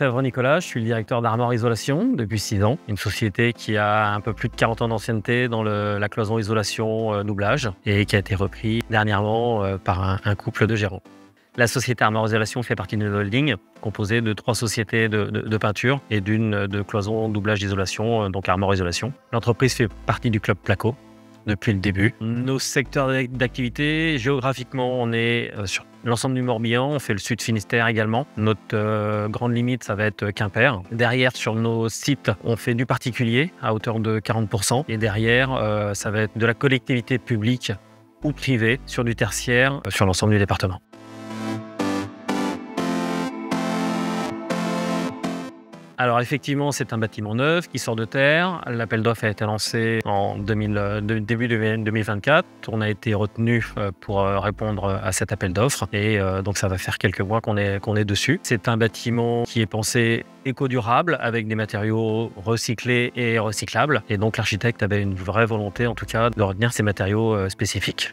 Lefebvre Nicolas, je suis le directeur d'Armor Isolation depuis 6 ans. Une société qui a un peu plus de 40 ans d'ancienneté dans la cloison isolation doublage et qui a été repris dernièrement par un couple de gérants. La société Armor Isolation fait partie d'une holding composée de 3 sociétés de peinture et d'une de cloison doublage d'isolation, donc Armor Isolation. L'entreprise fait partie du club Placo depuis le début. Nos secteurs d'activité, géographiquement, on est sur l'ensemble du Morbihan, on fait le sud Finistère également. Notre grande limite, ça va être Quimper. Derrière, sur nos sites, on fait du particulier à hauteur de 40%. Et derrière, ça va être de la collectivité publique ou privée sur du tertiaire sur l'ensemble du département. Alors effectivement, c'est un bâtiment neuf qui sort de terre. L'appel d'offres a été lancé en début 2024. On a été retenu pour répondre à cet appel d'offres et donc ça va faire quelques mois qu'on est dessus. C'est un bâtiment qui est pensé éco-durable avec des matériaux recyclés et recyclables. Et donc l'architecte avait une vraie volonté en tout cas de retenir ces matériaux spécifiques.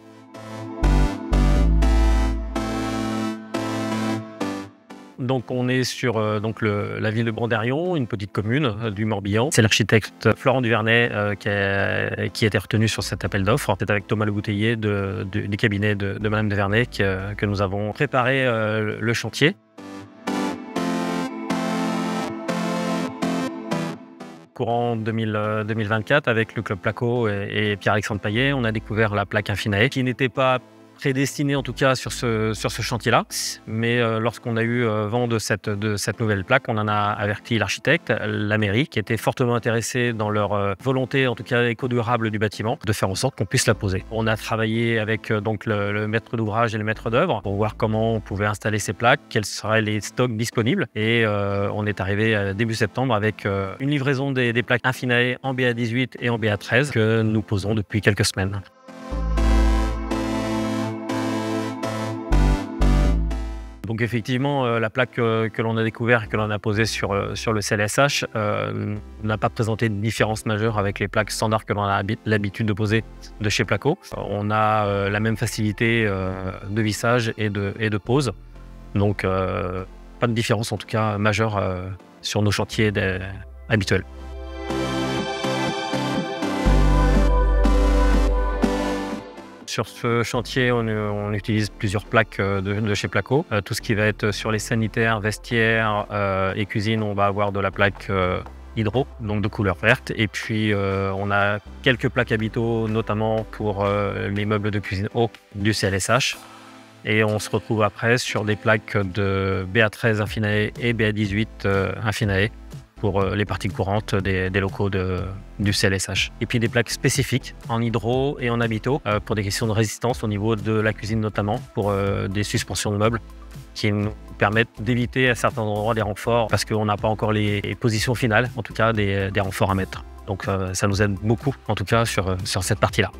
Donc on est sur la ville de Brandérion, une petite commune du Morbihan. C'est l'architecte Florent Duvernay qui a été retenu sur cet appel d'offres. C'est avec Thomas Le Bouteiller du cabinet de Madame Duvernay que nous avons préparé le chantier. Courant 2024, avec le club Placo et Pierre-Alexandre Paillet, on a découvert la plaque Infinaé qui n'était pas prédestiné en tout cas sur ce chantier-là. Mais lorsqu'on a eu vent de cette nouvelle plaque, on en a averti l'architecte, la mairie, qui était fortement intéressée dans leur volonté, en tout cas éco-durable du bâtiment, de faire en sorte qu'on puisse la poser. On a travaillé avec donc le maître d'ouvrage et le maître d'œuvre pour voir comment on pouvait installer ces plaques, quels seraient les stocks disponibles. Et on est arrivé début septembre avec une livraison des plaques Infinaé en BA18 et en BA13 que nous posons depuis quelques semaines. Donc effectivement, la plaque que l'on a découverte et que l'on a posée sur le CLSH n'a pas présenté de différence majeure avec les plaques standards que l'on a l'habitude de poser de chez Placo. On a la même facilité de vissage et de pose. Donc pas de différence en tout cas majeure sur nos chantiers habituels. Sur ce chantier, on utilise plusieurs plaques de chez Placo. Tout ce qui va être sur les sanitaires, vestiaires et cuisine, on va avoir de la plaque hydro, donc de couleur verte. Et puis on a quelques plaques habitaux, notamment pour les meubles de cuisine haut du CLSH. Et on se retrouve après sur des plaques de BA13 Infinaé et BA18 Infinaé pour les parties courantes des locaux du CLSH. Et puis des plaques spécifiques en hydro et en habitaux pour des questions de résistance au niveau de la cuisine notamment, pour des suspensions de meubles qui nous permettent d'éviter à certains endroits des renforts parce qu'on n'a pas encore les positions finales, en tout cas des renforts à mettre. Donc ça nous aide beaucoup en tout cas sur cette partie-là.